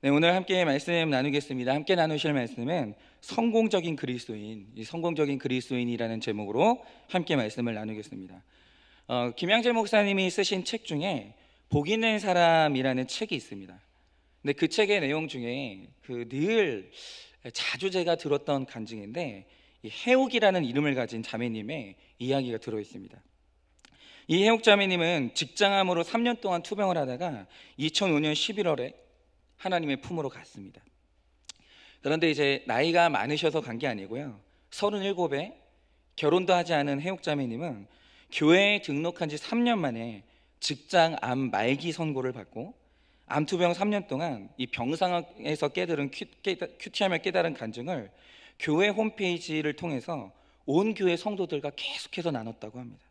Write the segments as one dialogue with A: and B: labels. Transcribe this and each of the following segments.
A: 네, 오늘 함께 말씀 나누겠습니다. 함께 나누실 말씀은 성공적인 그리스도인, 이 성공적인 그리스도인이라는 제목으로 함께 말씀을 나누겠습니다. 김양재 목사님이 쓰신 책 중에 복 있는 사람이라는 책이 있습니다. 근데 그 책의 내용 중에 늘 자주 제가 들었던 간증인데, 이 해옥이라는 이름을 가진 자매님의 이야기가 들어 있습니다. 이 해옥 자매님은 직장암으로 3년 동안 투병을 하다가 2005년 11월에 하나님의 품으로 갔습니다. 그런데 이제 나이가 많으셔서 간 게 아니고요, 37에 결혼도 하지 않은 해옥 자매님은 교회에 등록한 지 3년 만에 직장암 말기 선고를 받고 암투병 3년 동안 이 병상에서 깨달은 큐티함을 깨달은 간증을 교회 홈페이지를 통해서 온 교회 성도들과 계속해서 나눴다고 합니다.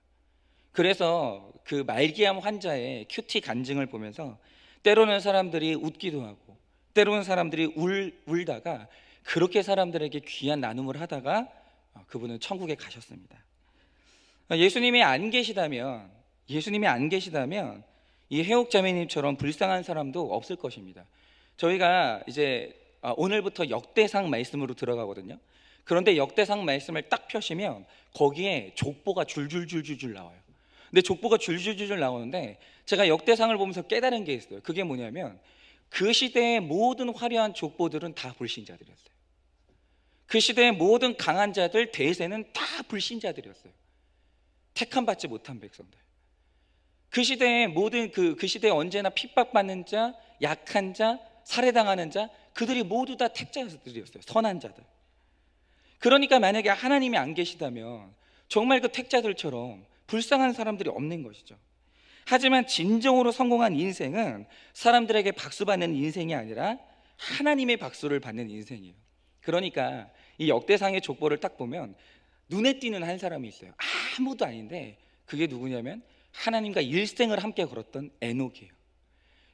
A: 그래서 그 말기암 환자의 큐티 간증을 보면서 때로는 사람들이 웃기도 하고 때로는 사람들이 울다가 그렇게 사람들에게 귀한 나눔을 하다가 그분은 천국에 가셨습니다. 예수님이 안 계시다면 이 해옥 자매님처럼 불쌍한 사람도 없을 것입니다. 저희가 이제 오늘부터 역대상 말씀으로 들어가거든요. 그런데 역대상 말씀을 딱 펴시면 거기에 족보가 줄줄줄줄 나와요. 근데 족보가 줄줄줄줄 나오는데 제가 역대상을 보면서 깨달은 게 있어요. 그게 뭐냐면 그 시대의 모든 화려한 족보들은 다 불신자들이었어요. 그 시대의 모든 강한 자들 대세는 다 불신자들이었어요. 택함 받지 못한 백성들. 그 시대의 모든 그 시대에 언제나 핍박받는 자, 약한 자, 살해당하는 자, 그들이 모두 다 택자들이었어요. 선한 자들. 그러니까 만약에 하나님이 안 계시다면 정말 그 택자들처럼 불쌍한 사람들이 없는 것이죠. 하지만 진정으로 성공한 인생은 사람들에게 박수 받는 인생이 아니라 하나님의 박수를 받는 인생이에요. 그러니까 이 역대상의 족보를 딱 보면 눈에 띄는 한 사람이 있어요. 아무도 아닌데 그게 누구냐면 하나님과 일생을 함께 걸었던 에녹이에요.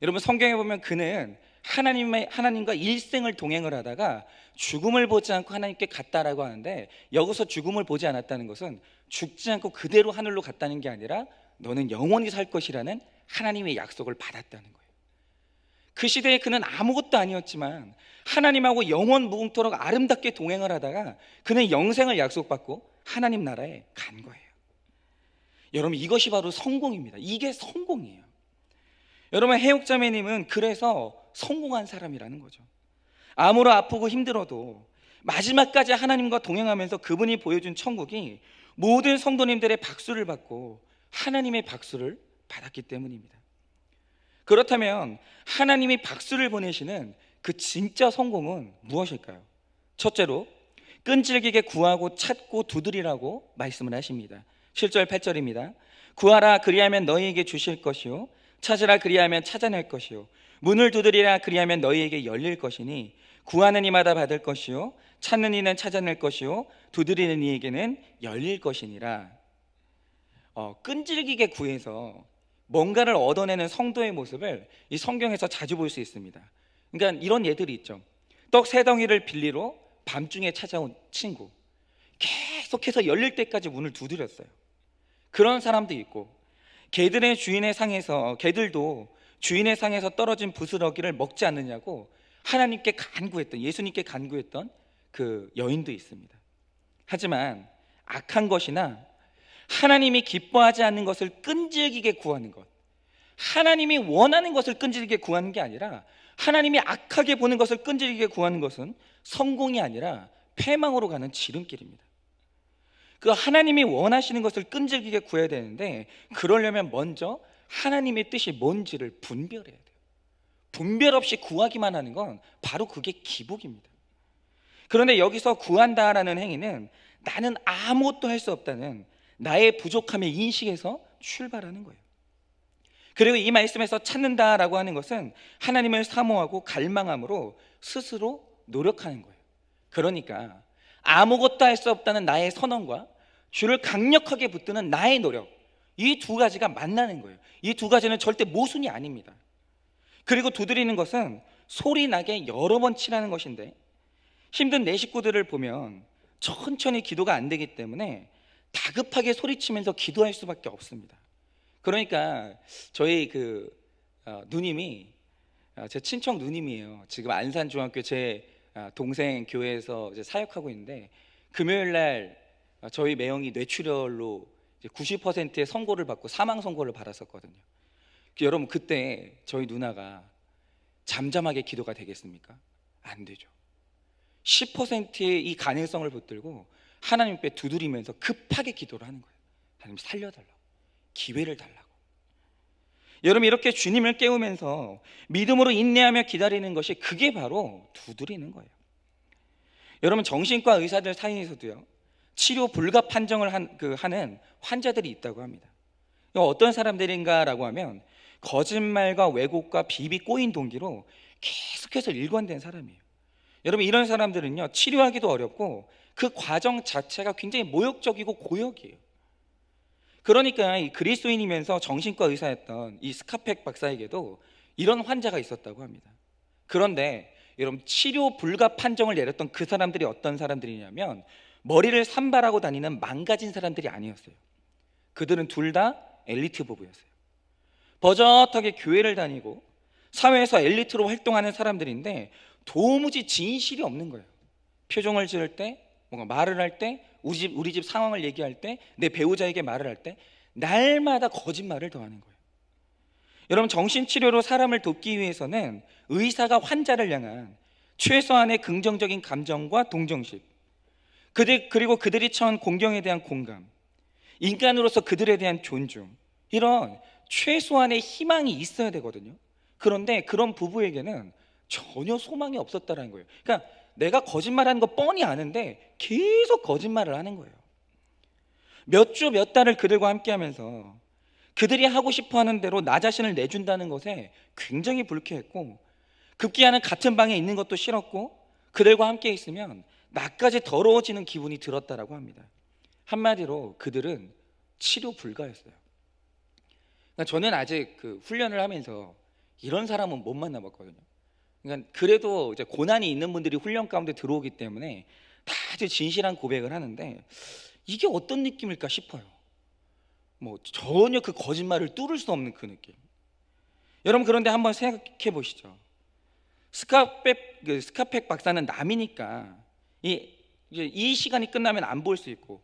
A: 여러분, 성경에 보면 그는 하나님과 일생을 동행을 하다가 죽음을 보지 않고 하나님께 갔다라고 하는데, 여기서 죽음을 보지 않았다는 것은 죽지 않고 그대로 하늘로 갔다는 게 아니라 너는 영원히 살 것이라는 하나님의 약속을 받았다는 거예요. 그 시대에 그는 아무것도 아니었지만 하나님하고 영원 무궁토록 아름답게 동행을 하다가 그는 영생을 약속받고 하나님 나라에 간 거예요. 여러분, 이것이 바로 성공입니다. 이게 성공이에요. 여러분, 해옥자매님은 그래서 성공한 사람이라는 거죠. 아무로 아프고 힘들어도 마지막까지 하나님과 동행하면서 그분이 보여준 천국이 모든 성도님들의 박수를 받고 하나님의 박수를 받았기 때문입니다. 그렇다면 하나님이 박수를 보내시는 그 진짜 성공은 무엇일까요? 첫째로, 끈질기게 구하고 찾고 두드리라고 말씀을 하십니다. 7절 8절입니다. 구하라, 그리하면 너희에게 주실 것이요, 찾으라, 그리하면 찾아낼 것이요, 문을 두드리라, 그리하면 너희에게 열릴 것이니 구하는 이마다 받을 것이요, 찾는 이는 찾아낼 것이요, 두드리는 이에게는 열릴 것이니라. 끈질기게 구해서 뭔가를 얻어내는 성도의 모습을 이 성경에서 자주 볼 수 있습니다. 그러니까 이런 예들이 있죠. 떡 세 덩이를 빌리러 밤중에 찾아온 친구, 계속해서 열릴 때까지 문을 두드렸어요. 그런 사람도 있고, 개들도 주인의 상에서 떨어진 부스러기를 먹지 않느냐고 하나님께 간구했던, 예수님께 간구했던 그 여인도 있습니다. 하지만 악한 것이나 하나님이 기뻐하지 않는 것을 끈질기게 구하는 것, 하나님이 원하는 것을 끈질기게 구하는 게 아니라 하나님이 악하게 보는 것을 끈질기게 구하는 것은 성공이 아니라 패망으로 가는 지름길입니다. 그 하나님이 원하시는 것을 끈질기게 구해야 되는데, 그러려면 먼저 하나님의 뜻이 뭔지를 분별해야 돼요. 분별 없이 구하기만 하는 건 바로 그게 기복입니다. 그런데 여기서 구한다라는 행위는 나는 아무것도 할 수 없다는 나의 부족함의 인식에서 출발하는 거예요. 그리고 이 말씀에서 찾는다라고 하는 것은 하나님을 사모하고 갈망함으로 스스로 노력하는 거예요. 그러니까 아무것도 할 수 없다는 나의 선언과 주를 강력하게 붙드는 나의 노력, 이 두 가지가 만나는 거예요. 이 두 가지는 절대 모순이 아닙니다. 그리고 두드리는 것은 소리 나게 여러 번 치라는 것인데, 힘든 내 식구들을 보면 천천히 기도가 안 되기 때문에 다급하게 소리치면서 기도할 수밖에 없습니다. 그러니까 저희 누님이 제 친척 누님이에요. 지금 안산중학교 제 동생 교회에서 이제 사역하고 있는데, 금요일 날 저희 매형이 뇌출혈로 이제 90%의 선고를 받고 사망 선고를 받았었거든요. 여러분, 그때 저희 누나가 잠잠하게 기도가 되겠습니까? 안 되죠. 10%의 이 가능성을 붙들고 하나님 앞에 두드리면서 급하게 기도를 하는 거예요. 하나님 살려달라고, 기회를 달라고. 여러분, 이렇게 주님을 깨우면서 믿음으로 인내하며 기다리는 것이, 그게 바로 두드리는 거예요. 여러분, 정신과 의사들 사이에서도요, 치료 불가 판정을 하는 환자들이 있다고 합니다. 어떤 사람들인가라고 하면 거짓말과 왜곡과 비비 꼬인 동기로 계속해서 일관된 사람이에요. 여러분, 이런 사람들은요, 치료하기도 어렵고 그 과정 자체가 굉장히 모욕적이고 고역이에요. 그러니까 이 그리스도인이면서 정신과 의사였던 이 스카펙 박사에게도 이런 환자가 있었다고 합니다. 그런데 여러분, 치료 불가 판정을 내렸던 그 사람들이 어떤 사람들이냐면 머리를 산발하고 다니는 망가진 사람들이 아니었어요. 그들은 둘 다 엘리트 부부였어요. 버젓하게 교회를 다니고 사회에서 엘리트로 활동하는 사람들인데 도무지 진실이 없는 거예요. 표정을 지을 때, 뭔가 말을 할 때, 우리 집 상황을 얘기할 때, 내 배우자에게 말을 할 때 날마다 거짓말을 더하는 거예요. 여러분, 정신치료로 사람을 돕기 위해서는 의사가 환자를 향한 최소한의 긍정적인 감정과 동정심, 그리고 그들이 처한 공경에 대한 공감, 인간으로서 그들에 대한 존중, 이런 최소한의 희망이 있어야 되거든요. 그런데 그런 부부에게는 전혀 소망이 없었다는 거예요. 그러니까 내가 거짓말하는 거 뻔히 아는데 계속 거짓말을 하는 거예요. 몇 주 몇 달을 그들과 함께하면서 그들이 하고 싶어하는 대로 나 자신을 내준다는 것에 굉장히 불쾌했고, 급기야는 같은 방에 있는 것도 싫었고, 그들과 함께 있으면 나까지 더러워지는 기분이 들었다라고 합니다. 한마디로 그들은 치료 불가였어요. 그러니까 저는 아직 그 훈련을 하면서 이런 사람은 못 만나봤거든요. 그러니까 그래도 이제 고난이 있는 분들이 훈련 가운데 들어오기 때문에 다들 진실한 고백을 하는데, 이게 어떤 느낌일까 싶어요. 뭐 전혀 그 거짓말을 뚫을 수 없는 그 느낌. 여러분, 그런데 한번 생각해 보시죠. 스카펙 박사는 남이니까 이 시간이 끝나면 안 볼 수 있고,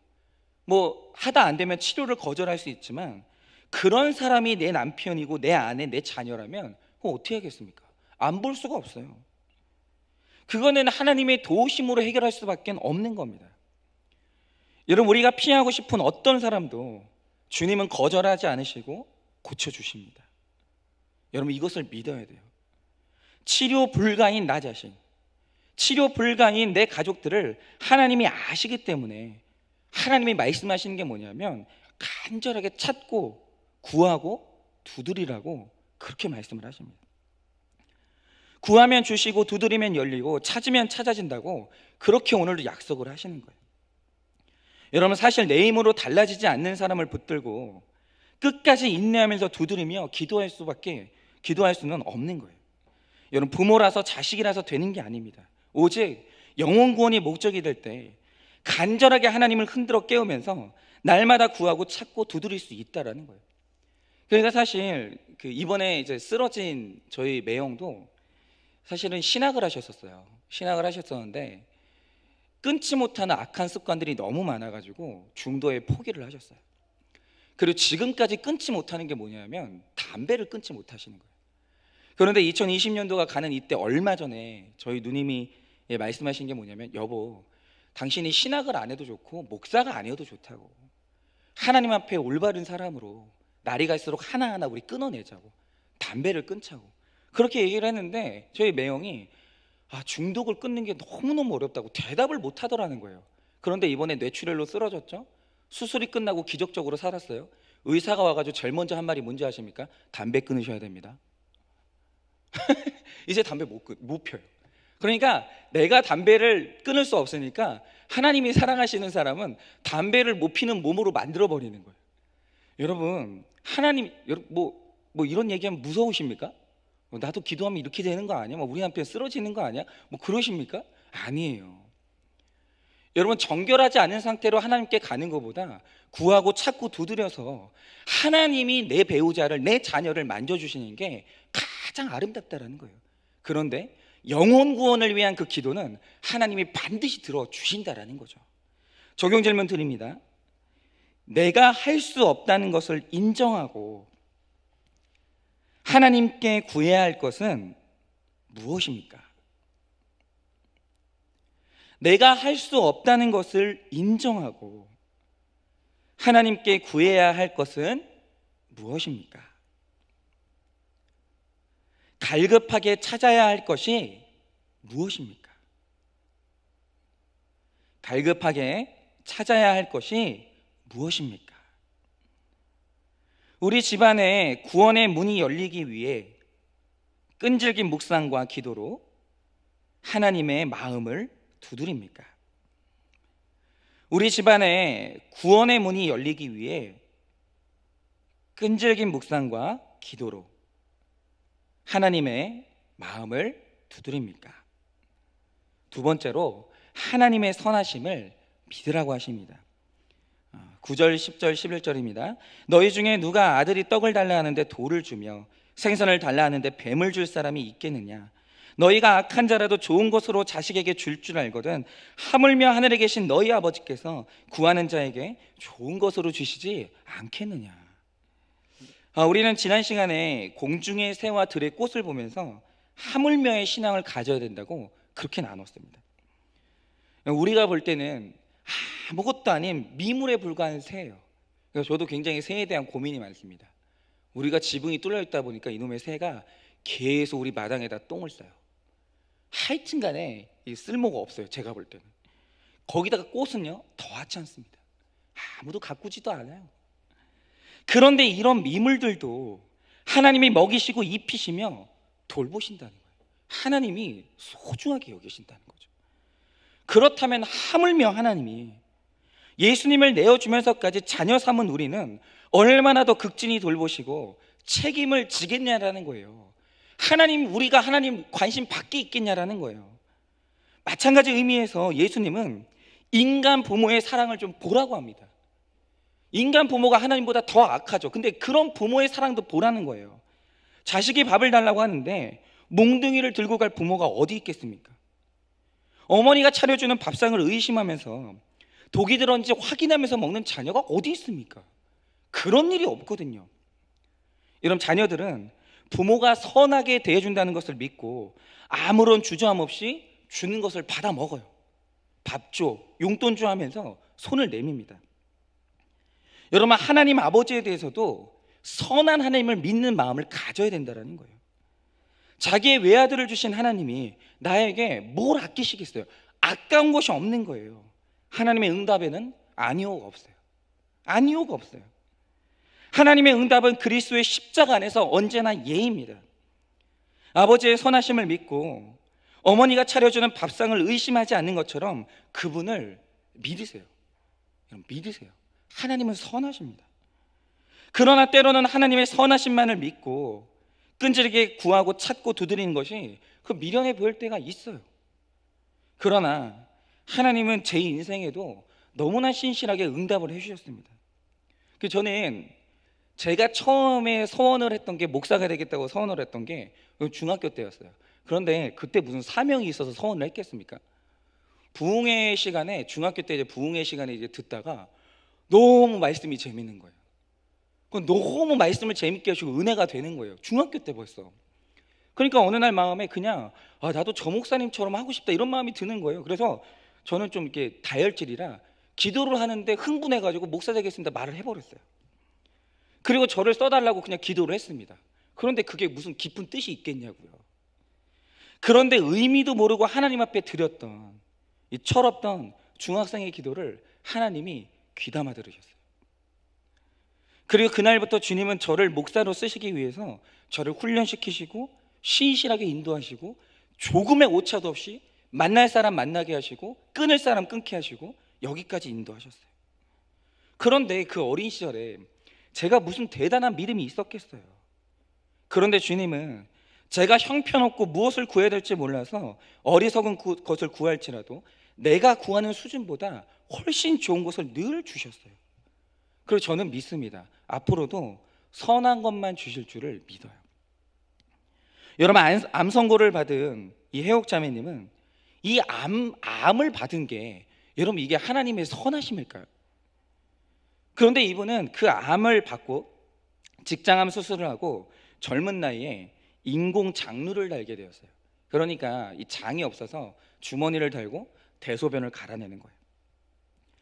A: 뭐 하다 안 되면 치료를 거절할 수 있지만, 그런 사람이 내 남편이고 내 아내, 내 자녀라면 그거 어떻게 하겠습니까? 안 볼 수가 없어요. 그거는 하나님의 도우심으로 해결할 수밖에 없는 겁니다. 여러분, 우리가 피하고 싶은 어떤 사람도 주님은 거절하지 않으시고 고쳐주십니다. 여러분, 이것을 믿어야 돼요. 치료 불가인 나 자신, 치료 불가인 내 가족들을 하나님이 아시기 때문에 하나님이 말씀하시는 게 뭐냐면 간절하게 찾고 구하고 두드리라고 그렇게 말씀을 하십니다. 구하면 주시고 두드리면 열리고 찾으면 찾아진다고 그렇게 오늘도 약속을 하시는 거예요. 여러분, 사실 내 힘으로 달라지지 않는 사람을 붙들고 끝까지 인내하면서 두드리며 기도할 수는 없는 거예요. 여러분, 부모라서 자식이라서 되는 게 아닙니다. 오직 영혼 구원이 목적이 될 때 간절하게 하나님을 흔들어 깨우면서 날마다 구하고 찾고 두드릴 수 있다라는 거예요. 그러니까 사실 이번에 이제 쓰러진 저희 매형도 사실은 신학을 하셨었어요. 신학을 하셨었는데 끊지 못하는 악한 습관들이 너무 많아가지고 중도에 포기를 하셨어요. 그리고 지금까지 끊지 못하는 게 뭐냐면 담배를 끊지 못하시는 거예요. 그런데 2020년도가 가는 이때 얼마 전에 저희 누님이 말씀하신 게 뭐냐면, 여보, 당신이 신학을 안 해도 좋고 목사가 아니어도 좋다고, 하나님 앞에 올바른 사람으로 날이 갈수록 하나하나 우리 끊어내자고, 담배를 끊자고 그렇게 얘기를 했는데, 저희 매형이 중독을 끊는 게 너무너무 어렵다고 대답을 못 하더라는 거예요. 그런데 이번에 뇌출혈로 쓰러졌죠. 수술이 끝나고 기적적으로 살았어요. 의사가 와가지고 제일 먼저 한 말이 뭔지 아십니까? 담배 끊으셔야 됩니다. 이제 담배 못 펴요. 그러니까 내가 담배를 끊을 수 없으니까 하나님이 사랑하시는 사람은 담배를 못 피는 몸으로 만들어 버리는 거예요. 여러분, 하나님, 뭐 이런 얘기하면 무서우십니까? 나도 기도하면 이렇게 되는 거 아니야? 우리 남편 쓰러지는 거 아니야? 그러십니까? 아니에요. 여러분, 정결하지 않은 상태로 하나님께 가는 것보다 구하고 찾고 두드려서 하나님이 내 배우자를, 내 자녀를 만져주시는 게 가장 아름답다라는 거예요. 그런데 영혼 구원을 위한 그 기도는 하나님이 반드시 들어주신다라는 거죠. 적용 질문 드립니다. 내가 할 수 없다는 것을 인정하고 하나님께 구해야 할 것은 무엇입니까? 내가 할 수 없다는 것을 인정하고 하나님께 구해야 할 것은 무엇입니까? 갈급하게 찾아야 할 것이 무엇입니까? 갈급하게 찾아야 할 것이 무엇입니까? 우리 집안에 구원의 문이 열리기 위해 끈질긴 묵상과 기도로 하나님의 마음을 두드립니까? 우리 집안에 구원의 문이 열리기 위해 끈질긴 묵상과 기도로 하나님의 마음을 두드립니까? 두 번째로 하나님의 선하심을 믿으라고 하십니다. 9절, 10절, 11절입니다. 너희 중에 누가 아들이 떡을 달라 하는데 돌을 주며 생선을 달라 하는데 뱀을 줄 사람이 있겠느냐? 너희가 악한 자라도 좋은 것으로 자식에게 줄 줄 알거든 하물며 하늘에 계신 너희 아버지께서 구하는 자에게 좋은 것으로 주시지 않겠느냐? 우리는 지난 시간에 공중의 새와 들의 꽃을 보면서 하물며의 신앙을 가져야 된다고 그렇게 나눴습니다. 우리가 볼 때는 아무것도 아닌 미물에 불과한 새예요. 그래서 저도 굉장히 새에 대한 고민이 많습니다. 우리가 지붕이 뚫려 있다 보니까 이놈의 새가 계속 우리 마당에다 똥을 싸요. 하여튼 간에 쓸모가 없어요. 제가 볼 때는. 거기다가 꽃은요 더 하찮습니다. 아무도 가꾸지도 않아요. 그런데 이런 미물들도 하나님이 먹이시고 입히시며 돌보신다는 거예요. 하나님이 소중하게 여기신다는 거죠. 그렇다면 하물며 하나님이 예수님을 내어주면서까지 자녀 삼은 우리는 얼마나 더 극진히 돌보시고 책임을 지겠냐라는 거예요. 우리가 하나님 관심 밖에 있겠냐라는 거예요. 마찬가지 의미에서 예수님은 인간 부모의 사랑을 좀 보라고 합니다. 인간 부모가 하나님보다 더 악하죠. 근데 그런 부모의 사랑도 보라는 거예요. 자식이 밥을 달라고 하는데 몽둥이를 들고 갈 부모가 어디 있겠습니까? 어머니가 차려주는 밥상을 의심하면서 독이 들었는지 확인하면서 먹는 자녀가 어디 있습니까? 그런 일이 없거든요. 여러분, 자녀들은 부모가 선하게 대해준다는 것을 믿고 아무런 주저함 없이 주는 것을 받아 먹어요. 밥 줘, 용돈 줘 하면서 손을 내밉니다. 여러분, 하나님 아버지에 대해서도 선한 하나님을 믿는 마음을 가져야 된다는 거예요. 자기의 외아들을 주신 하나님이 나에게 뭘 아끼시겠어요? 아까운 것이 없는 거예요. 하나님의 응답에는 아니오가 없어요. 아니오가 없어요. 하나님의 응답은 그리스도의 십자가 안에서 언제나 예입니다. 아버지의 선하심을 믿고 어머니가 차려주는 밥상을 의심하지 않는 것처럼 그분을 믿으세요. 믿으세요. 하나님은 선하십니다. 그러나 때로는 하나님의 선하심만을 믿고 끈질기게 구하고 찾고 두드리는 것이 그 미련해 보일 때가 있어요. 그러나 하나님은 제 인생에도 너무나 신실하게 응답을 해주셨습니다. 저는 제가 처음에 서원을 했던 게 목사가 되겠다고 서원을 했던 게 중학교 때였어요. 그런데 그때 무슨 사명이 있어서 서원을 했겠습니까? 부흥회 시간에, 중학교 때 이제 부흥회 시간에 이제 듣다가 너무 말씀이 재밌는 거예요. 너무 말씀을 재밌게 하시고 은혜가 되는 거예요. 중학교 때 벌써. 그러니까 어느 날 마음에 그냥 나도 저 목사님처럼 하고 싶다 이런 마음이 드는 거예요. 그래서 저는 좀 이렇게 다혈질이라 기도를 하는데 흥분해가지고 목사 되겠습니다 말을 해버렸어요. 그리고 저를 써달라고 그냥 기도를 했습니다. 그런데 그게 무슨 깊은 뜻이 있겠냐고요. 그런데 의미도 모르고 하나님 앞에 드렸던 이 철없던 중학생의 기도를 하나님이 귀담아 들으셨어요. 그리고 그날부터 주님은 저를 목사로 쓰시기 위해서 저를 훈련시키시고 신실하게 인도하시고 조금의 오차도 없이 만날 사람 만나게 하시고 끊을 사람 끊게 하시고 여기까지 인도하셨어요. 그런데 그 어린 시절에 제가 무슨 대단한 믿음이 있었겠어요. 그런데 주님은 제가 형편없고 무엇을 구해야 될지 몰라서 어리석은 것을 구할지라도 내가 구하는 수준보다 훨씬 좋은 것을 늘 주셨어요. 그리고 저는 믿습니다. 앞으로도 선한 것만 주실 줄을 믿어요. 여러분, 암 선고를 받은 이 해옥자매님은 이 암을 받은 게, 여러분, 이게 하나님의 선하심일까요? 그런데 이분은 그 암을 받고 직장암 수술을 하고 젊은 나이에 인공 장루를 달게 되었어요. 그러니까 이 장이 없어서 주머니를 달고 대소변을 갈아내는 거예요.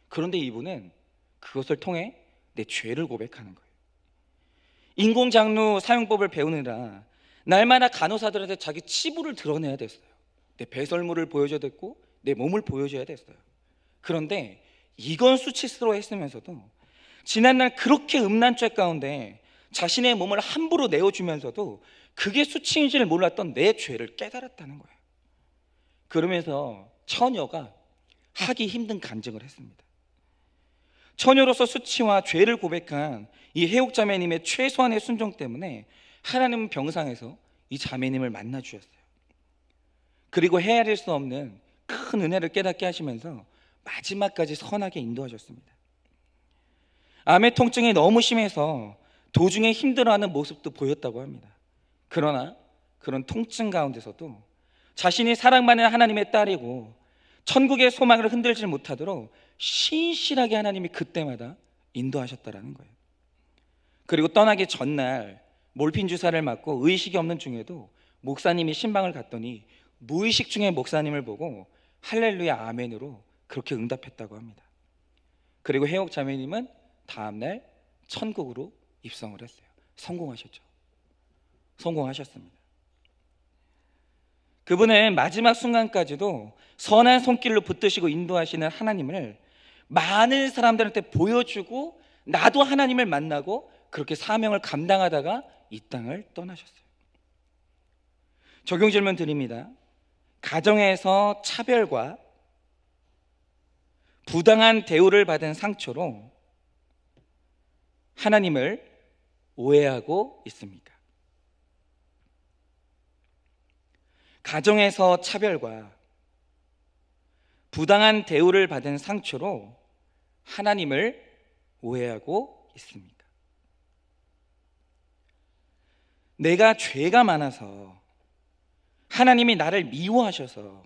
A: 그런데 이분은 그것을 통해 내 죄를 고백하는 거예요. 인공 장루 사용법을 배우느라 날마다 간호사들한테 자기 치부를 드러내야 됐어요. 내 배설물을 보여줘야 됐고 내 몸을 보여줘야 됐어요. 그런데 이건 수치스러워 했으면서도 지난날 그렇게 음란죄 가운데 자신의 몸을 함부로 내어주면서도 그게 수치인 줄 몰랐던 내 죄를 깨달았다는 거예요. 그러면서 처녀가 하기 힘든 간증을 했습니다. 처녀로서 수치와 죄를 고백한 이 해옥자매님의 최소한의 순종 때문에 하나님은 병상에서 이 자매님을 만나 주셨어요. 그리고 헤아릴 수 없는 큰 은혜를 깨닫게 하시면서 마지막까지 선하게 인도하셨습니다. 암의 통증이 너무 심해서 도중에 힘들어하는 모습도 보였다고 합니다. 그러나 그런 통증 가운데서도 자신이 사랑받는 하나님의 딸이고 천국의 소망을 흔들지 못하도록 신실하게 하나님이 그때마다 인도하셨다라는 거예요. 그리고 떠나기 전날 몰핀 주사를 맞고 의식이 없는 중에도 목사님이 신방을 갔더니 무의식 중에 목사님을 보고 할렐루야 아멘으로 그렇게 응답했다고 합니다. 그리고 해옥 자매님은 다음날 천국으로 입성을 했어요. 성공하셨죠. 성공하셨습니다. 그분은 마지막 순간까지도 선한 손길로 붙드시고 인도하시는 하나님을 많은 사람들한테 보여주고 나도 하나님을 만나고 그렇게 사명을 감당하다가 이 땅을 떠나셨어요. 적용 질문 드립니다. 가정에서 차별과 부당한 대우를 받은 상처로 하나님을 오해하고 있습니까? 가정에서 차별과 부당한 대우를 받은 상처로 하나님을 오해하고 있습니까? 내가 죄가 많아서 하나님이 나를 미워하셔서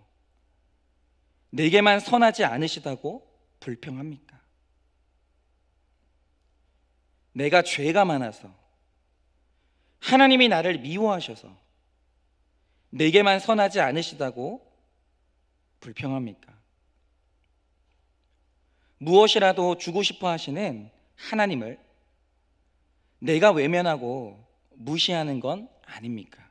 A: 내게만 선하지 않으시다고 불평합니까? 내가 죄가 많아서 하나님이 나를 미워하셔서 내게만 선하지 않으시다고 불평합니까? 무엇이라도 주고 싶어 하시는 하나님을 내가 외면하고 무시하는 건 아닙니까?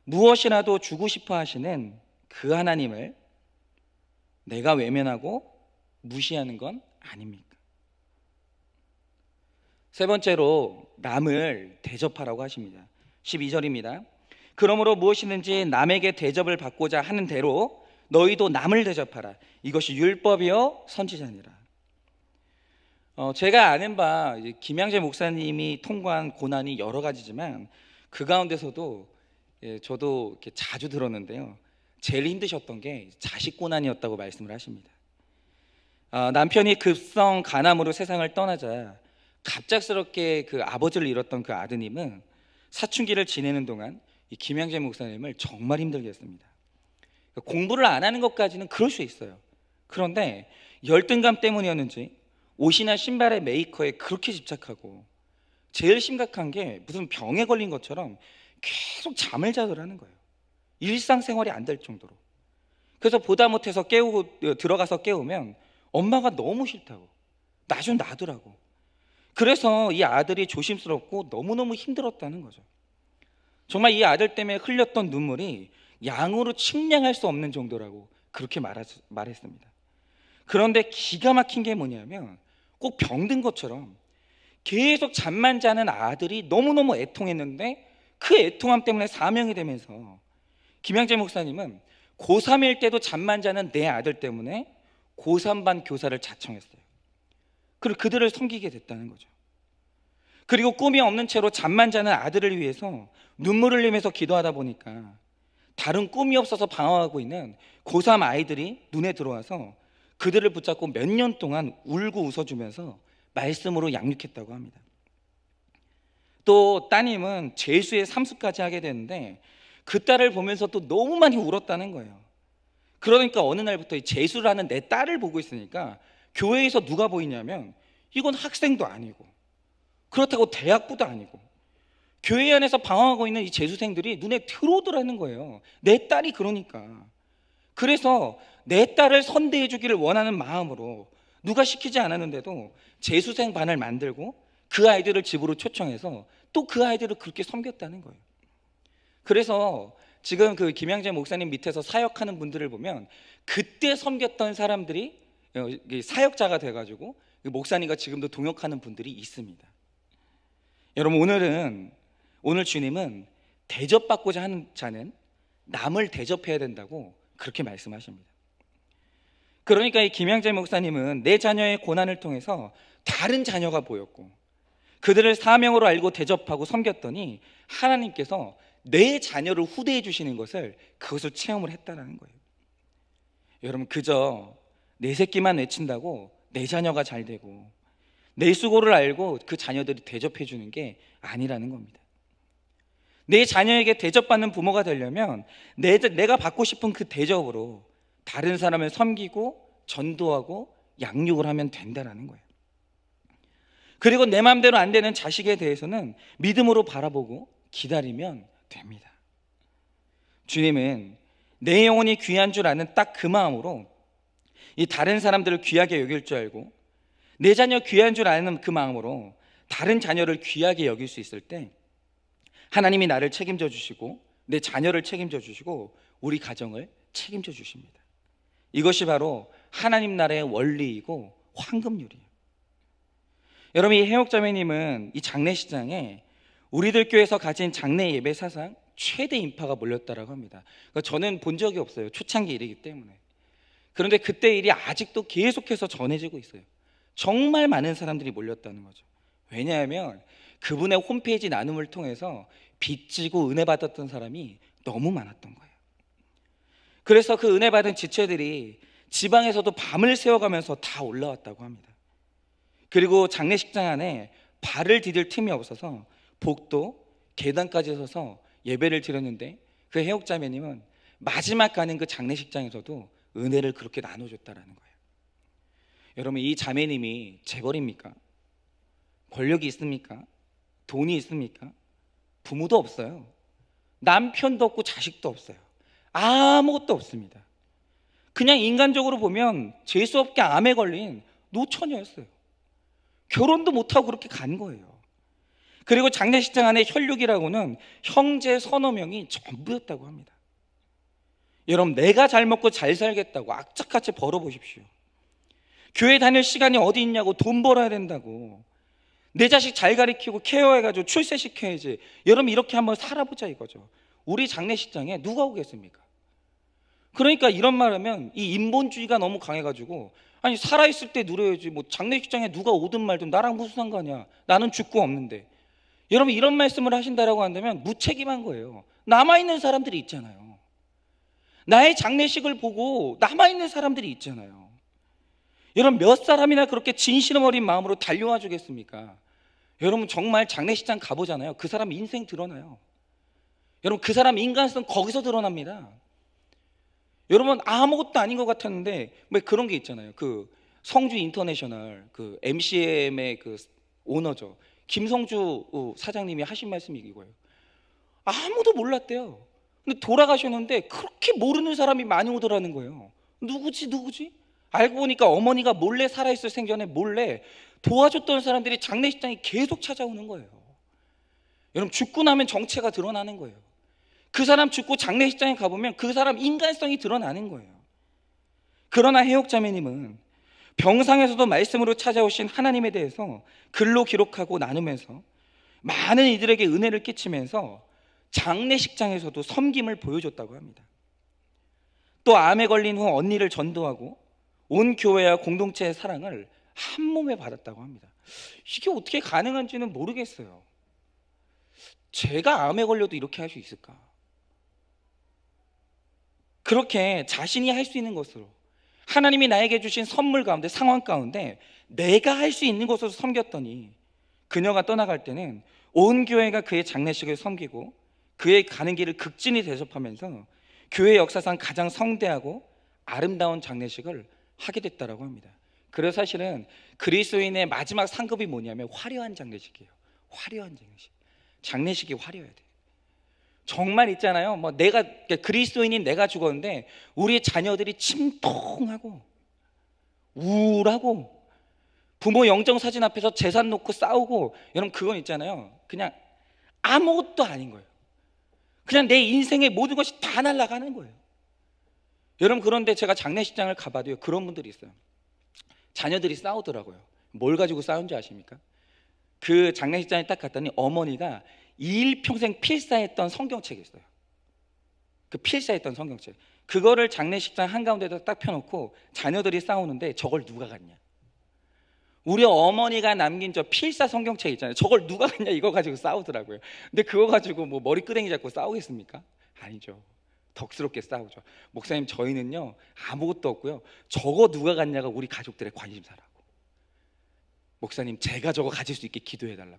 A: 무엇이라도 주고 싶어 하시는 그 하나님을 내가 외면하고 무시하는 건 아닙니까? 세 번째로 남을 대접하라고 하십니다. 12절입니다. 그러므로 무엇이든지 남에게 대접을 받고자 하는 대로 너희도 남을 대접하라. 이것이 율법이요 선지자니라. 제가 아는 바 김양재 목사님이 통과한 고난이 여러 가지지만 그 가운데서도 저도 이렇게 자주 들었는데요, 제일 힘드셨던 게 자식 고난이었다고 말씀을 하십니다. 남편이 급성 간암으로 세상을 떠나자 갑작스럽게 그 아버지를 잃었던 그 아드님은 사춘기를 지내는 동안 이 김양재 목사님을 정말 힘들게 했습니다. 공부를 안 하는 것까지는 그럴 수 있어요. 그런데 열등감 때문이었는지 옷이나 신발의 메이커에 그렇게 집착하고, 제일 심각한 게 무슨 병에 걸린 것처럼 계속 잠을 자더라는 거예요. 일상생활이 안 될 정도로. 그래서 보다 못해서 들어가서 깨우면 엄마가 너무 싫다고, 나 좀 놔두라고. 그래서 이 아들이 조심스럽고 너무너무 힘들었다는 거죠. 정말 이 아들 때문에 흘렸던 눈물이 양으로 측량할 수 없는 정도라고 그렇게 말했습니다. 그런데 기가 막힌 게 뭐냐면 꼭 병든 것처럼 계속 잠만 자는 아들이 너무너무 애통했는데 그 애통함 때문에 사명이 되면서 김양재 목사님은 고3일 때도 잠만 자는 내 아들 때문에 고3반 교사를 자청했어요. 그리고 그들을 섬기게 됐다는 거죠. 그리고 꿈이 없는 채로 잠만 자는 아들을 위해서 눈물을 흘리면서 기도하다 보니까 다른 꿈이 없어서 방황하고 있는 고3 아이들이 눈에 들어와서 그들을 붙잡고 몇 년 동안 울고 웃어주면서 말씀으로 양육했다고 합니다. 또 따님은 재수의 삼수까지 하게 되는데 그 딸을 보면서 또 너무 많이 울었다는 거예요. 그러니까 어느 날부터 이 재수라는 내 딸을 보고 있으니까 교회에서 누가 보이냐면 이건 학생도 아니고 그렇다고 대학부도 아니고 교회 안에서 방황하고 있는 이 재수생들이 눈에 들어오더라는 거예요. 내 딸이 그러니까. 그래서 내 딸을 선대해 주기를 원하는 마음으로 누가 시키지 않았는데도 재수생 반을 만들고 그 아이들을 집으로 초청해서 또 그 아이들을 그렇게 섬겼다는 거예요. 그래서 지금 그 김양재 목사님 밑에서 사역하는 분들을 보면 그때 섬겼던 사람들이 사역자가 돼가지고 목사님과 지금도 동역하는 분들이 있습니다. 여러분, 오늘 주님은 대접받고자 하는 자는 남을 대접해야 된다고 그렇게 말씀하십니다. 그러니까 이 김양재 목사님은 내 자녀의 고난을 통해서 다른 자녀가 보였고 그들을 사명으로 알고 대접하고 섬겼더니 하나님께서 내 자녀를 후대해 주시는 그것을 체험을 했다는 거예요. 여러분, 그저 내 새끼만 외친다고 내 자녀가 잘 되고 내 수고를 알고 그 자녀들이 대접해 주는 게 아니라는 겁니다. 내 자녀에게 대접받는 부모가 되려면 내가 받고 싶은 그 대접으로 다른 사람을 섬기고 전도하고 양육을 하면 된다는 거예요. 그리고 내 마음대로 안 되는 자식에 대해서는 믿음으로 바라보고 기다리면 됩니다. 주님은 내 영혼이 귀한 줄 아는 딱 그 마음으로 이 다른 사람들을 귀하게 여길 줄 알고 내 자녀 귀한 줄 아는 그 마음으로 다른 자녀를 귀하게 여길 수 있을 때 하나님이 나를 책임져 주시고 내 자녀를 책임져 주시고 우리 가정을 책임져 주십니다. 이것이 바로 하나님 나라의 원리이고 황금률이에요. 여러분, 이 해옥자매님은 이 장례식장에 우리들 교회에서 가진 장례 예배 사상 최대 인파가 몰렸다라고 합니다. 그러니까 저는 본 적이 없어요. 초창기 일이기 때문에. 그런데 그때 일이 아직도 계속해서 전해지고 있어요. 정말 많은 사람들이 몰렸다는 거죠. 왜냐하면 그분의 홈페이지 나눔을 통해서 빚지고 은혜 받았던 사람이 너무 많았던 거예요. 그래서 그 은혜 받은 지체들이 지방에서도 밤을 새워가면서 다 올라왔다고 합니다. 그리고 장례식장 안에 발을 디딜 틈이 없어서 복도 계단까지 서서 예배를 드렸는데 그 해옥자매님은 마지막 가는 그 장례식장에서도 은혜를 그렇게 나눠줬다라는 거예요. 여러분, 이 자매님이 재벌입니까? 권력이 있습니까? 돈이 있습니까? 부모도 없어요. 남편도 없고 자식도 없어요. 아무것도 없습니다. 그냥 인간적으로 보면 재수없게 암에 걸린 노처녀였어요. 결혼도 못하고 그렇게 간 거예요. 그리고 장례식장 안에 혈육이라고는 형제 서너 명이 전부였다고 합니다. 여러분, 내가 잘 먹고 잘 살겠다고 악착같이 벌어보십시오. 교회 다닐 시간이 어디 있냐고 돈 벌어야 된다고 내 자식 잘 가르치고 케어해가지고 출세시켜야지. 여러분, 이렇게 한번 살아보자 이거죠. 우리 장례식장에 누가 오겠습니까? 그러니까 이런 말하면 이 인본주의가 너무 강해가지고 아니 살아있을 때 누려야지 뭐 장례식장에 누가 오든 말든 나랑 무슨 상관이야. 나는 죽고 없는데. 여러분, 이런 말씀을 하신다라고 한다면 무책임한 거예요. 남아있는 사람들이 있잖아요. 나의 장례식을 보고 남아있는 사람들이 있잖아요. 여러분, 몇 사람이나 그렇게 진심 어린 마음으로 달려와 주겠습니까? 여러분, 정말 장례식장 가보잖아요. 그 사람 인생 드러나요. 여러분, 그 사람 인간성 거기서 드러납니다. 여러분, 아무것도 아닌 것 같았는데 왜 그런 게 있잖아요. 그 성주 인터내셔널 그 MCM의 그 오너죠. 김성주 사장님이 하신 말씀이 이거예요. 아무도 몰랐대요. 근데 돌아가셨는데 그렇게 모르는 사람이 많이 오더라는 거예요. 누구지? 알고 보니까 어머니가 몰래 살아있을 생전에 몰래 도와줬던 사람들이 장례식장에 계속 찾아오는 거예요. 여러분, 죽고 나면 정체가 드러나는 거예요. 그 사람 죽고 장례식장에 가보면 그 사람 인간성이 드러나는 거예요. 그러나 해옥자매님은 병상에서도 말씀으로 찾아오신 하나님에 대해서 글로 기록하고 나누면서 많은 이들에게 은혜를 끼치면서 장례식장에서도 섬김을 보여줬다고 합니다. 또 암에 걸린 후 언니를 전도하고 온 교회와 공동체의 사랑을 한 몸에 받았다고 합니다. 이게 어떻게 가능한지는 모르겠어요. 제가 암에 걸려도 이렇게 할 수 있을까? 그렇게 자신이 할 수 있는 것으로 하나님이 나에게 주신 선물 가운데, 상황 가운데 내가 할 수 있는 것으로 섬겼더니 그녀가 떠나갈 때는 온 교회가 그의 장례식을 섬기고 그의 가는 길을 극진히 대접하면서 교회 역사상 가장 성대하고 아름다운 장례식을 하게 됐다라고 합니다. 그래서 사실은 그리스도인의 마지막 상급이 뭐냐면 화려한 장례식이에요. 화려한 장례식. 장례식이 화려해야 돼. 정말 있잖아요. 뭐 내가 그리스도인인 내가 죽었는데 우리 자녀들이 침통하고 우울하고 부모 영정 사진 앞에서 재산 놓고 싸우고, 여러분 그건 있잖아요. 그냥 아무것도 아닌 거예요. 그냥 내 인생의 모든 것이 다 날아가는 거예요. 여러분 그런데 제가 장례식장을 가봐도요, 그런 분들이 있어요. 자녀들이 싸우더라고요. 뭘 가지고 싸운지 아십니까? 그 장례식장에 딱 갔더니 어머니가 일평생 필사했던 성경책이 있어요. 그 필사했던 성경책, 그거를 장례식장 한가운데다 딱 펴놓고 자녀들이 싸우는데 저걸 누가 갔냐? 우리 어머니가 남긴 저 필사 성경책 있잖아요. 저걸 누가 갔냐 이거 가지고 싸우더라고요. 근데 그거 가지고 뭐 머리끄댕이 잡고 싸우겠습니까? 아니죠. 덕스럽게 싸우죠. 목사님 저희는요 아무것도 없고요, 저거 누가 갔냐가 우리 가족들의 관심사라고. 목사님 제가 저거 가질 수 있게 기도해달라고.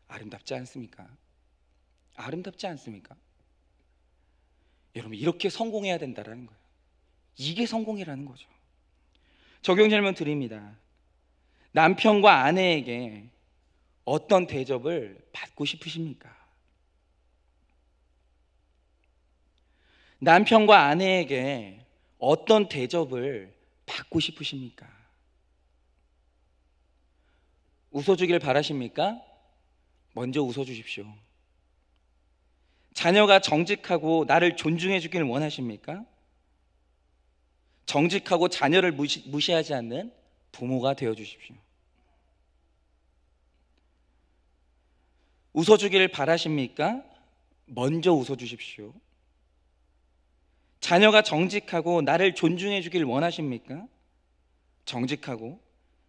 A: 아름답지 않습니까? 아름답지 않습니까? 여러분 이렇게 성공해야 된다라는 거예요. 이게 성공이라는 거죠. 적용 질문 드립니다. 남편과 아내에게 어떤 대접을 받고 싶으십니까? 남편과 아내에게 어떤 대접을 받고 싶으십니까? 웃어주길 바라십니까? 먼저 웃어주십시오. 자녀가 정직하고 나를 존중해 주길 원하십니까? 정직하고 자녀를 무시하지 않는 부모가 되어 주십시오. 웃어주길 바라십니까? 먼저 웃어주십시오. 자녀가 정직하고 나를 존중해 주길 원하십니까? 정직하고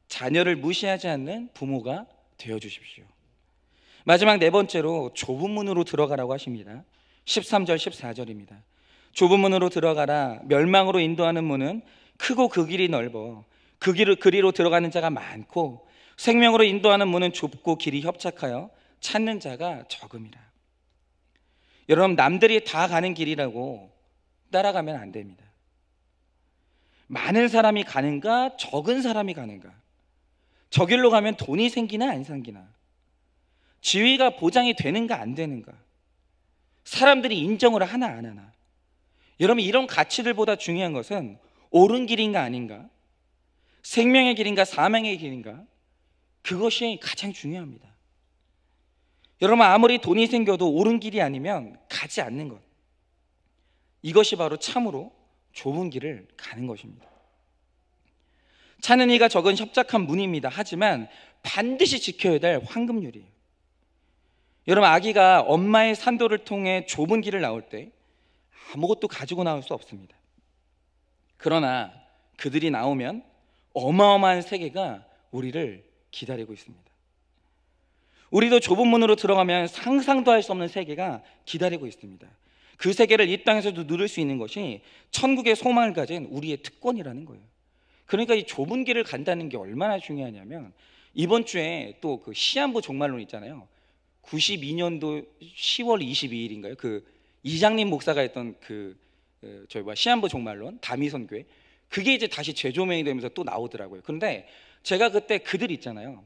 A: 자녀를 무시하지 않는 부모가 되어 주십시오. 마지막 네 번째로 좁은 문으로 들어가라고 하십니다. 13절 14절입니다. 좁은 문으로 들어가라. 멸망으로 인도하는 문은 크고 그 길이 넓어 그리로 들어가는 자가 많고 생명으로 인도하는 문은 좁고 길이 협착하여 찾는 자가 적음이라. 여러분 남들이 다 가는 길이라고 따라가면 안 됩니다. 많은 사람이 가는가 적은 사람이 가는가, 저 길로 가면 돈이 생기나 안 생기나, 지위가 보장이 되는가 안 되는가, 사람들이 인정을 하나 안 하나. 여러분 이런 가치들보다 중요한 것은 옳은 길인가 아닌가, 생명의 길인가 사명의 길인가, 그것이 가장 중요합니다. 여러분 아무리 돈이 생겨도 옳은 길이 아니면 가지 않는 것, 이것이 바로 참으로 좁은 길을 가는 것입니다. 찾는 이가 적은 협착한 문입니다. 하지만 반드시 지켜야 될 황금률이에요. 여러분 아기가 엄마의 산도를 통해 좁은 길을 나올 때 아무것도 가지고 나올 수 없습니다. 그러나 그들이 나오면 어마어마한 세계가 우리를 기다리고 있습니다. 우리도 좁은 문으로 들어가면 상상도 할 수 없는 세계가 기다리고 있습니다. 그 세계를 이 땅에서도 누릴 수 있는 것이 천국의 소망을 가진 우리의 특권이라는 거예요. 그러니까 이 좁은 길을 간다는 게 얼마나 중요하냐면, 이번 주에 또 그 시한부 종말론 있잖아요. 92년도 10월 22일인가요? 그 이장님 목사가 했던 시한부 종말론 다미선 교회, 그게 이제 다시 재조명이 되면서 또 나오더라고요. 그런데 제가 그때 그들 있잖아요.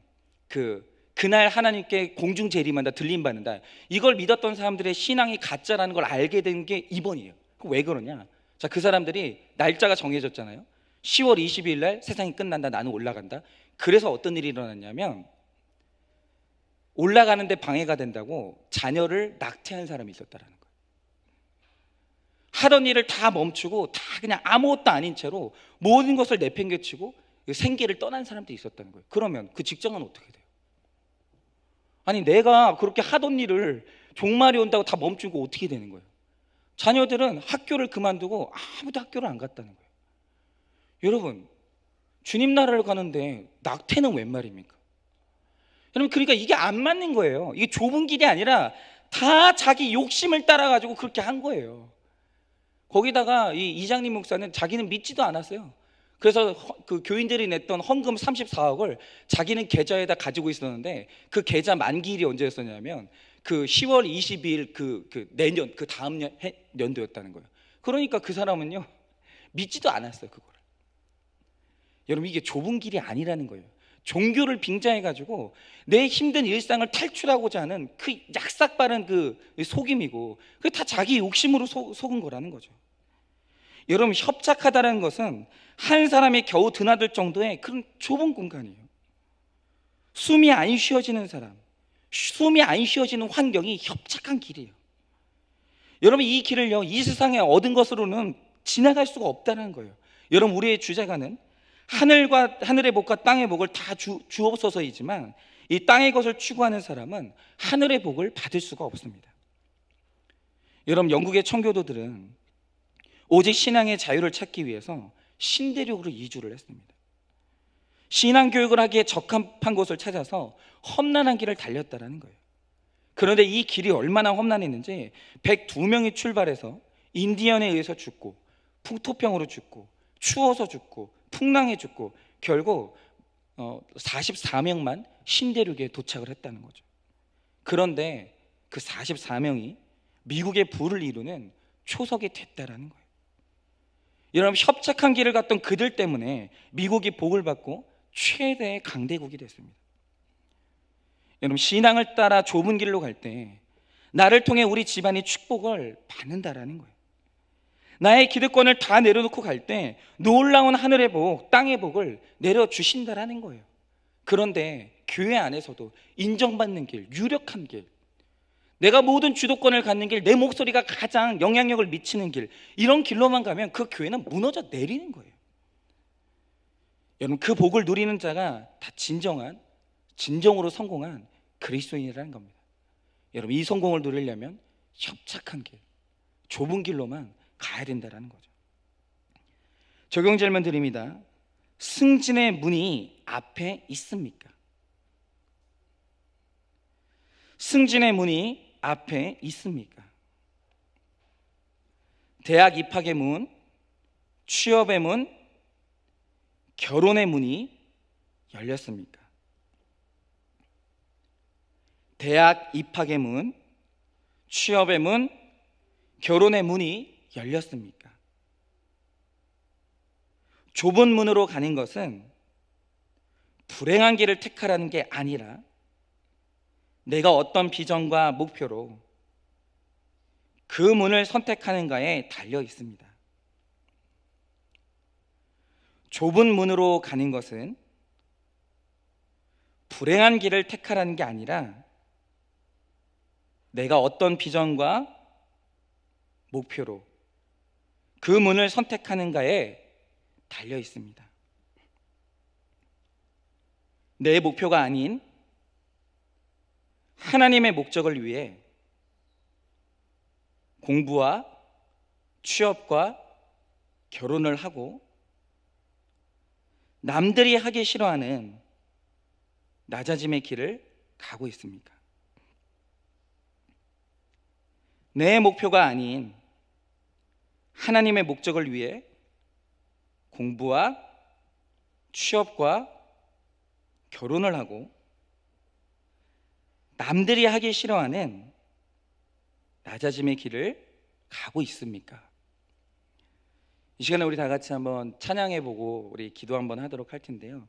A: 그날 하나님께 공중 재림한다, 들림 받는다, 이걸 믿었던 사람들의 신앙이 가짜라는 걸 알게 된 게 이번이에요. 왜 그러냐? 자, 그 사람들이 날짜가 정해졌잖아요. 10월 22일 날 세상이 끝난다, 나는 올라간다. 그래서 어떤 일이 일어났냐면, 올라가는데 방해가 된다고 자녀를 낙태한 사람이 있었다라는 거예요. 하던 일을 다 멈추고 다 그냥 아무것도 아닌 채로 모든 것을 내팽개치고 생계를 떠난 사람도 있었다는 거예요. 그러면 그 직장은 어떻게 돼요? 아니 내가 그렇게 하던 일을 종말이 온다고 다 멈추고 어떻게 되는 거예요? 자녀들은 학교를 그만두고 아무도 학교를 안 갔다는 거예요. 여러분 주님 나라를 가는데 낙태는 웬 말입니까? 여러분 그러니까 이게 안 맞는 거예요. 이게 좁은 길이 아니라 다 자기 욕심을 따라가지고 그렇게 한 거예요. 거기다가 이 이장님 목사는 자기는 믿지도 않았어요. 그래서 그 교인들이 냈던 헌금 34억을 자기는 계좌에다 가지고 있었는데 그 계좌 만기일이 언제였었냐면 그 10월 22일 내년 그 다음 연도였다는 거예요. 그러니까 그 사람은요 믿지도 않았어요 그거를. 여러분 이게 좁은 길이 아니라는 거예요. 종교를 빙자해 가지고 내 힘든 일상을 탈출하고자 하는 그 약삭빠른 그 속임이고 그게 다 자기 욕심으로 속은 거라는 거죠. 여러분 협착하다라는 것은 한 사람이 겨우 드나들 정도의 그런 좁은 공간이에요. 숨이 안 쉬어지는 사람, 숨이 안 쉬어지는 환경이 협착한 길이에요. 여러분 이 길을요 이 세상에 얻은 것으로는 지나갈 수가 없다는 거예요. 여러분 우리의 주제가는 하늘의 복과 땅의 복을 다 주옵소서이지만 이 땅의 것을 추구하는 사람은 하늘의 복을 받을 수가 없습니다. 여러분 영국의 청교도들은 오직 신앙의 자유를 찾기 위해서 신대륙으로 이주를 했습니다. 신앙교육을 하기에 적합한 곳을 찾아서 험난한 길을 달렸다는 거예요. 그런데 이 길이 얼마나 험난했는지 102명이 출발해서 인디언에 의해서 죽고 풍토병으로 죽고 추워서 죽고 풍랑에 죽고 결국 44명만 신대륙에 도착을 했다는 거죠. 그런데 그 44명이 미국의 부를 이루는 초석이 됐다라는 거예요. 여러분 협착한 길을 갔던 그들 때문에 미국이 복을 받고 최대의 강대국이 됐습니다. 여러분 신앙을 따라 좁은 길로 갈 때 나를 통해 우리 집안이 축복을 받는다라는 거예요. 나의 기득권을 다 내려놓고 갈 때 놀라운 하늘의 복, 땅의 복을 내려주신다라는 거예요. 그런데 교회 안에서도 인정받는 길, 유력한 길, 내가 모든 주도권을 갖는 길, 내 목소리가 가장 영향력을 미치는 길, 이런 길로만 가면 그 교회는 무너져 내리는 거예요. 여러분 그 복을 누리는 자가 다 진정으로 성공한 그리스도인이라는 겁니다. 여러분 이 성공을 누리려면 협착한 길, 좁은 길로만 가야 된다는 거죠. 적용 질문 드립니다. 승진의 문이 앞에 있습니까? 승진의 문이 앞에 있습니까? 대학 입학의 문, 취업의 문, 결혼의 문이 열렸습니까? 대학 입학의 문, 취업의 문, 결혼의 문이 열렸습니까? 좁은 문으로 가는 것은 불행한 길을 택하라는 게 아니라 내가 어떤 비전과 목표로 그 문을 선택하는가에 달려 있습니다. 좁은 문으로 가는 것은 불행한 길을 택하라는 게 아니라 내가 어떤 비전과 목표로 그 문을 선택하는가에 달려 있습니다. 내 목표가 아닌 하나님의 목적을 위해 공부와 취업과 결혼을 하고 남들이 하기 싫어하는 낮아짐의 길을 가고 있습니까? 내 목표가 아닌 하나님의 목적을 위해 공부와 취업과 결혼을 하고 남들이 하기 싫어하는 낮아짐의 길을 가고 있습니까? 이 시간에 우리 다 같이 한번 찬양해 보고 우리 기도 한번 하도록 할 텐데요.